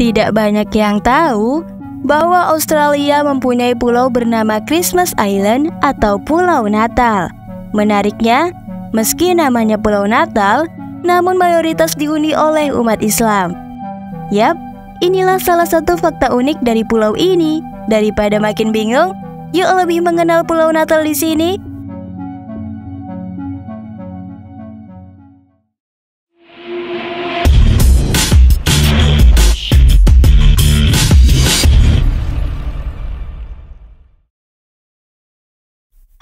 Tidak banyak yang tahu bahwa Australia mempunyai pulau bernama Christmas Island atau Pulau Natal. Menariknya, meski namanya Pulau Natal, namun mayoritas dihuni oleh umat Islam. Yap, inilah salah satu fakta unik dari pulau ini. Daripada makin bingung, yuk lebih mengenal Pulau Natal di sini.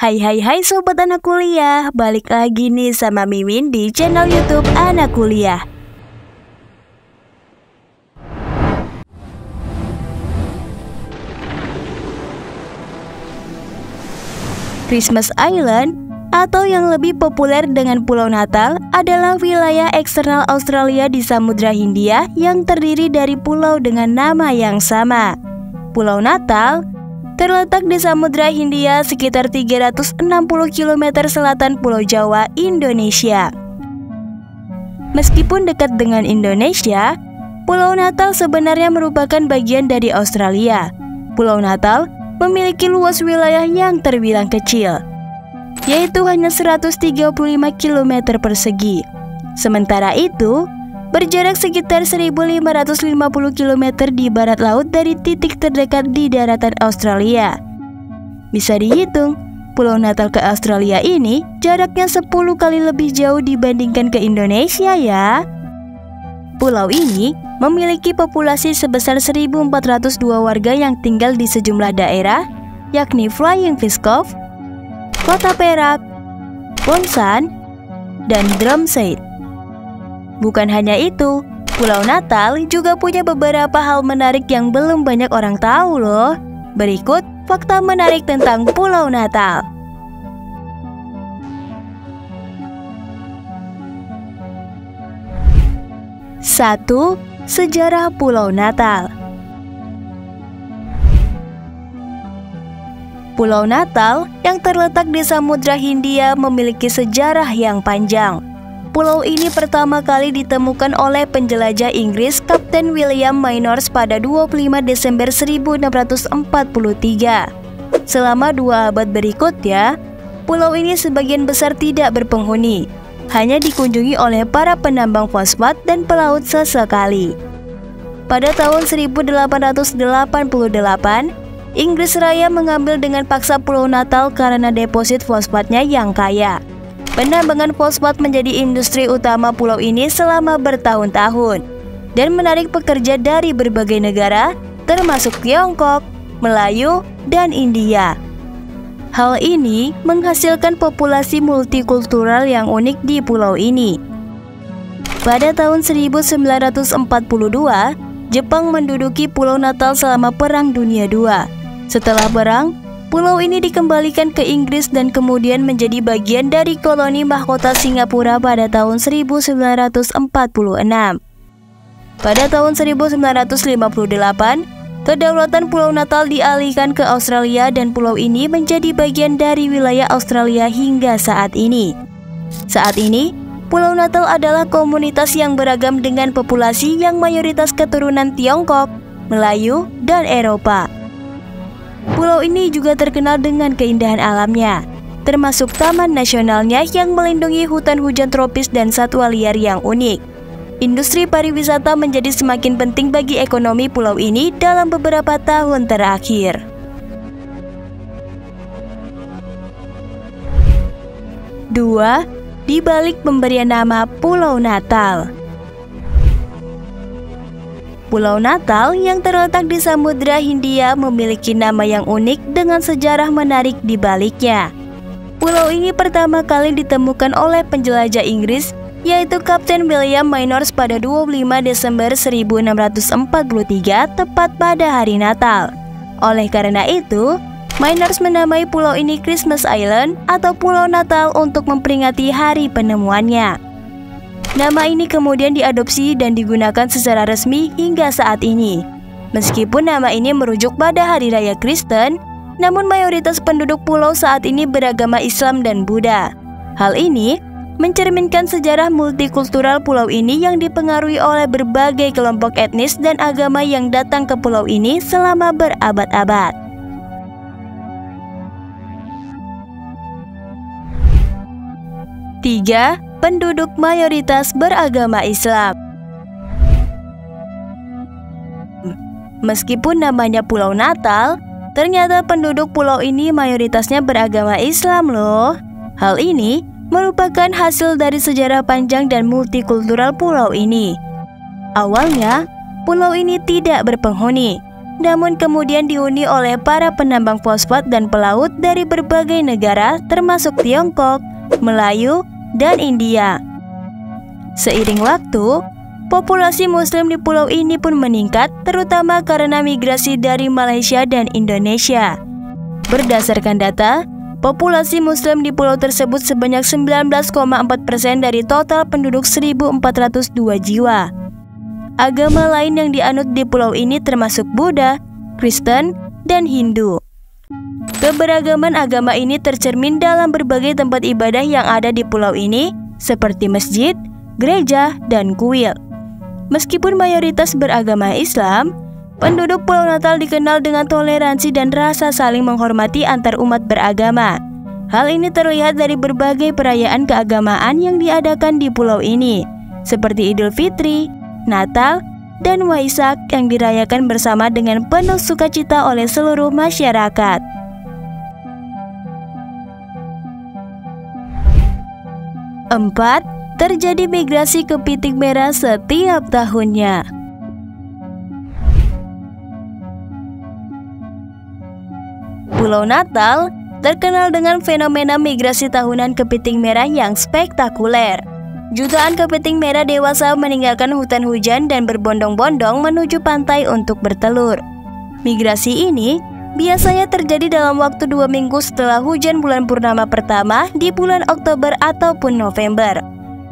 Hai sobat anak kuliah, balik lagi nih sama Mimin di channel YouTube Anak Kuliah. Christmas Island atau yang lebih populer dengan Pulau Natal adalah wilayah eksternal Australia di Samudra Hindia yang terdiri dari pulau dengan nama yang sama. Pulau Natal terletak di Samudra Hindia sekitar 360 km selatan Pulau Jawa, Indonesia. Meskipun dekat dengan Indonesia, Pulau Natal sebenarnya merupakan bagian dari Australia. Pulau Natal memiliki luas wilayah yang terbilang kecil, yaitu hanya 135 km persegi. Sementara itu, berjarak sekitar 1.550 km di barat laut dari titik terdekat di daratan Australia. Bisa dihitung, Pulau Natal ke Australia ini jaraknya 10 kali lebih jauh dibandingkan ke Indonesia ya. Pulau ini memiliki populasi sebesar 1.402 warga yang tinggal di sejumlah daerah, yakni Flying Fish Cove, Kota Perak, Ponsan, dan Drumside. Bukan hanya itu, Pulau Natal juga punya beberapa hal menarik yang belum banyak orang tahu loh. Berikut fakta menarik tentang Pulau Natal. Satu, sejarah Pulau Natal. Pulau Natal yang terletak di Samudra Hindia memiliki sejarah yang panjang. Pulau ini pertama kali ditemukan oleh penjelajah Inggris Kapten William Mynors pada 25 Desember 1643. Selama 2 abad berikutnya, pulau ini sebagian besar tidak berpenghuni, hanya dikunjungi oleh para penambang fosfat dan pelaut sesekali. Pada tahun 1888, Inggris Raya mengambil dengan paksa Pulau Natal karena deposit fosfatnya yang kaya. Penambangan fosfat menjadi industri utama pulau ini selama bertahun-tahun dan menarik pekerja dari berbagai negara, termasuk Tiongkok, Melayu, dan India. Hal ini menghasilkan populasi multikultural yang unik di pulau ini. Pada tahun 1942, Jepang menduduki Pulau Natal selama Perang Dunia II. Setelah perang, pulau ini dikembalikan ke Inggris dan kemudian menjadi bagian dari koloni mahkota Singapura pada tahun 1946. Pada tahun 1958, kedaulatan Pulau Natal dialihkan ke Australia dan pulau ini menjadi bagian dari wilayah Australia hingga saat ini. Saat ini, Pulau Natal adalah komunitas yang beragam dengan populasi yang mayoritas keturunan Tiongkok, Melayu, dan Eropa. Pulau ini juga terkenal dengan keindahan alamnya, termasuk taman nasionalnya yang melindungi hutan hujan tropis dan satwa liar yang unik. Industri pariwisata menjadi semakin penting bagi ekonomi pulau ini dalam beberapa tahun terakhir. 2. Di balik pemberian nama Pulau Natal. Pulau Natal yang terletak di Samudra Hindia memiliki nama yang unik dengan sejarah menarik di baliknya. Pulau ini pertama kali ditemukan oleh penjelajah Inggris, yaitu Kapten William Mynors pada 25 Desember 1643, tepat pada hari Natal. Oleh karena itu, Mynors menamai pulau ini Christmas Island atau Pulau Natal untuk memperingati hari penemuannya. Nama ini kemudian diadopsi dan digunakan secara resmi hingga saat ini. Meskipun nama ini merujuk pada hari raya Kristen, namun mayoritas penduduk pulau saat ini beragama Islam dan Buddha. Hal ini mencerminkan sejarah multikultural pulau ini yang dipengaruhi oleh berbagai kelompok etnis dan agama yang datang ke pulau ini selama berabad-abad. Tiga, penduduk mayoritas beragama Islam. Meskipun namanya Pulau Natal, ternyata penduduk pulau ini mayoritasnya beragama Islam loh. Hal ini merupakan hasil dari sejarah panjang dan multikultural pulau ini. Awalnya, pulau ini tidak berpenghuni, namun kemudian dihuni oleh para penambang fosfat dan pelaut dari berbagai negara termasuk Tiongkok, Melayu, dan India. Seiring waktu, populasi Muslim di pulau ini pun meningkat, terutama karena migrasi dari Malaysia dan Indonesia. Berdasarkan data, populasi Muslim di pulau tersebut sebanyak 19,4% dari total penduduk 1.402 jiwa. Agama lain yang dianut di pulau ini termasuk Buddha, Kristen, dan Hindu. Keberagaman agama ini tercermin dalam berbagai tempat ibadah yang ada di pulau ini, seperti masjid, gereja, dan kuil. Meskipun mayoritas beragama Islam, penduduk Pulau Natal dikenal dengan toleransi dan rasa saling menghormati antar umat beragama. Hal ini terlihat dari berbagai perayaan keagamaan yang diadakan di pulau ini, seperti Idul Fitri, Natal, dan Waisak yang dirayakan bersama dengan penuh sukacita oleh seluruh masyarakat. 4. Terjadi migrasi kepiting merah setiap tahunnya. Pulau Natal terkenal dengan fenomena migrasi tahunan kepiting merah yang spektakuler. Jutaan kepiting merah dewasa meninggalkan hutan hujan dan berbondong-bondong menuju pantai untuk bertelur. Migrasi ini biasanya terjadi dalam waktu 2 minggu setelah hujan bulan purnama pertama di bulan Oktober ataupun November.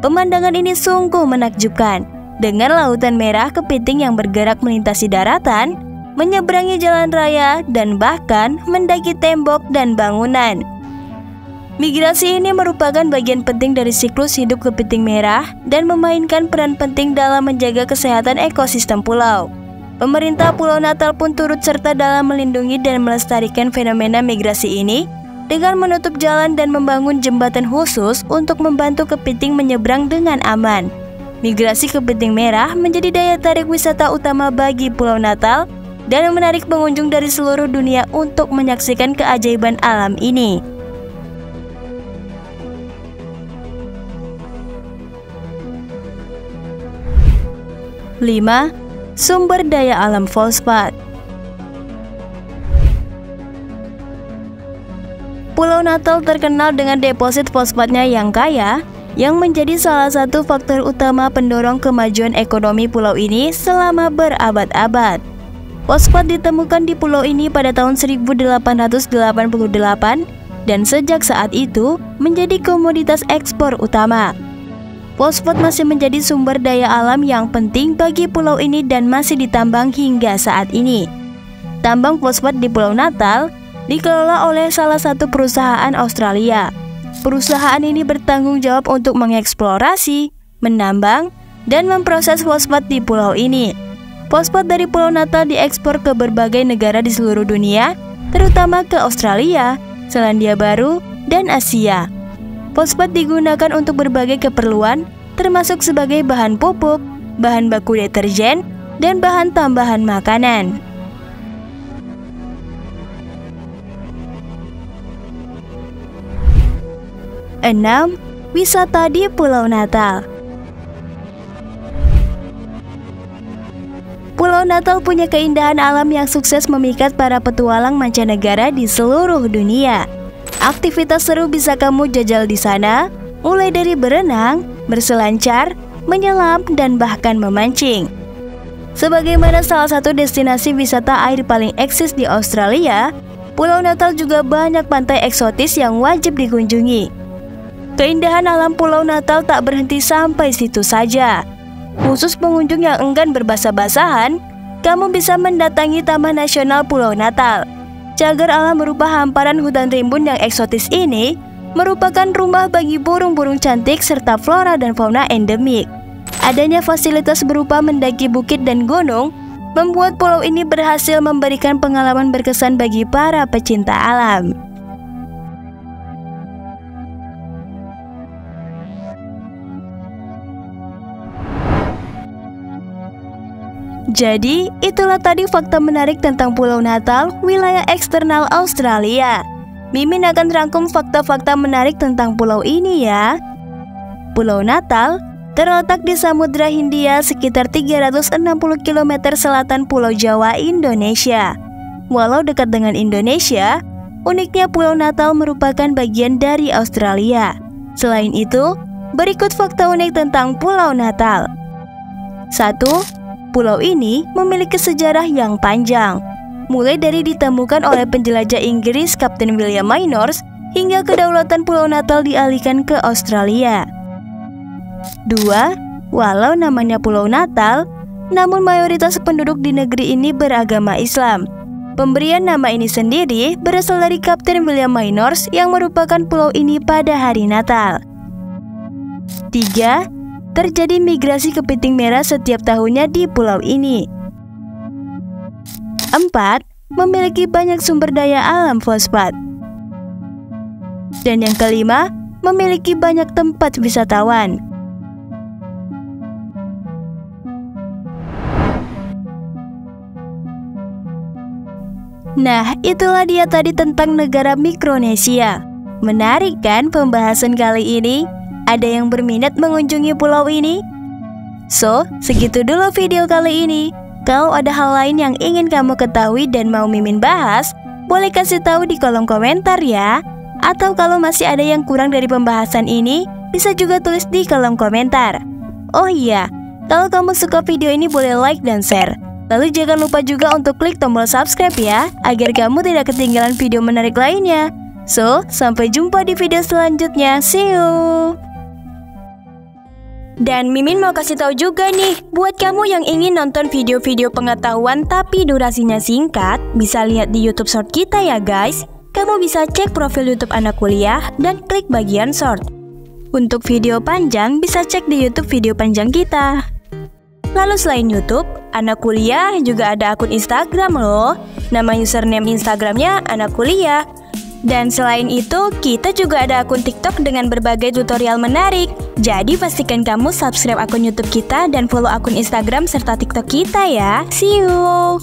Pemandangan ini sungguh menakjubkan, dengan lautan merah kepiting yang bergerak melintasi daratan, menyeberangi jalan raya, dan bahkan mendaki tembok dan bangunan. Migrasi ini merupakan bagian penting dari siklus hidup kepiting merah dan memainkan peran penting dalam menjaga kesehatan ekosistem pulau. Pemerintah Pulau Natal pun turut serta dalam melindungi dan melestarikan fenomena migrasi ini dengan menutup jalan dan membangun jembatan khusus untuk membantu kepiting menyeberang dengan aman. Migrasi kepiting merah menjadi daya tarik wisata utama bagi Pulau Natal dan menarik pengunjung dari seluruh dunia untuk menyaksikan keajaiban alam ini. Lima, sumber daya alam fosfat. Pulau Natal terkenal dengan deposit fosfatnya yang kaya, yang menjadi salah satu faktor utama pendorong kemajuan ekonomi pulau ini selama berabad-abad. Fosfat ditemukan di pulau ini pada tahun 1888 dan sejak saat itu menjadi komoditas ekspor utama. Fosfat masih menjadi sumber daya alam yang penting bagi pulau ini dan masih ditambang hingga saat ini. Tambang fosfat di Pulau Natal dikelola oleh salah satu perusahaan Australia. Perusahaan ini bertanggung jawab untuk mengeksplorasi, menambang, dan memproses fosfat di pulau ini. Fosfat dari Pulau Natal diekspor ke berbagai negara di seluruh dunia, terutama ke Australia, Selandia Baru, dan Asia. Fosfat digunakan untuk berbagai keperluan, termasuk sebagai bahan pupuk, bahan baku deterjen, dan bahan tambahan makanan. Enam, wisata di Pulau Natal. Pulau Natal punya keindahan alam yang sukses memikat para petualang mancanegara di seluruh dunia. Aktivitas seru bisa kamu jajal di sana, mulai dari berenang, berselancar, menyelam, dan bahkan memancing. Sebagaimana salah satu destinasi wisata air paling eksis di Australia, Pulau Natal juga banyak pantai eksotis yang wajib dikunjungi. Keindahan alam Pulau Natal tak berhenti sampai situ saja. Khusus pengunjung yang enggan berbasah-basahan, kamu bisa mendatangi Taman Nasional Pulau Natal. Cagar alam berupa hamparan hutan rimbun yang eksotis ini merupakan rumah bagi burung-burung cantik serta flora dan fauna endemik. Adanya fasilitas berupa mendaki bukit dan gunung membuat pulau ini berhasil memberikan pengalaman berkesan bagi para pecinta alam. Jadi, itulah tadi fakta menarik tentang Pulau Natal, wilayah eksternal Australia. Mimin akan rangkum fakta-fakta menarik tentang pulau ini ya. Pulau Natal terletak di Samudra Hindia sekitar 360 km selatan Pulau Jawa, Indonesia. Walau dekat dengan Indonesia, uniknya Pulau Natal merupakan bagian dari Australia. Selain itu, berikut fakta unik tentang Pulau Natal. 1. Pulau ini memiliki sejarah yang panjang, mulai dari ditemukan oleh penjelajah Inggris Kapten William Mynors hingga kedaulatan Pulau Natal dialihkan ke Australia. 2. Walau namanya Pulau Natal, namun mayoritas penduduk di negeri ini beragama Islam. Pemberian nama ini sendiri berasal dari Kapten William Mynors yang merupakan pulau ini pada hari Natal. 3. Terjadi migrasi kepiting merah setiap tahunnya di pulau ini. 4. Memiliki banyak sumber daya alam fosfat. Dan yang kelima, memiliki banyak tempat wisatawan. Nah, itulah dia tadi tentang negara Mikronesia. Menarik kan pembahasan kali ini? Ada yang berminat mengunjungi pulau ini? So, segitu dulu video kali ini. Kalau ada hal lain yang ingin kamu ketahui dan mau Mimin bahas, boleh kasih tahu di kolom komentar ya. Atau kalau masih ada yang kurang dari pembahasan ini, bisa juga tulis di kolom komentar. Oh iya, kalau kamu suka video ini boleh like dan share. Lalu jangan lupa juga untuk klik tombol subscribe ya, agar kamu tidak ketinggalan video menarik lainnya. So, sampai jumpa di video selanjutnya. See you! Dan Mimin mau kasih tahu juga nih, buat kamu yang ingin nonton video-video pengetahuan tapi durasinya singkat, bisa lihat di YouTube Short kita ya guys. Kamu bisa cek profil YouTube Anak Kuliah dan klik bagian Short. Untuk video panjang, bisa cek di YouTube video panjang kita. Lalu selain YouTube, Anak Kuliah juga ada akun Instagram loh. Nama username Instagramnya Anak Kuliah. Dan selain itu, kita juga ada akun TikTok dengan berbagai tutorial menarik. Jadi pastikan kamu subscribe akun YouTube kita dan follow akun Instagram serta TikTok kita ya. See you!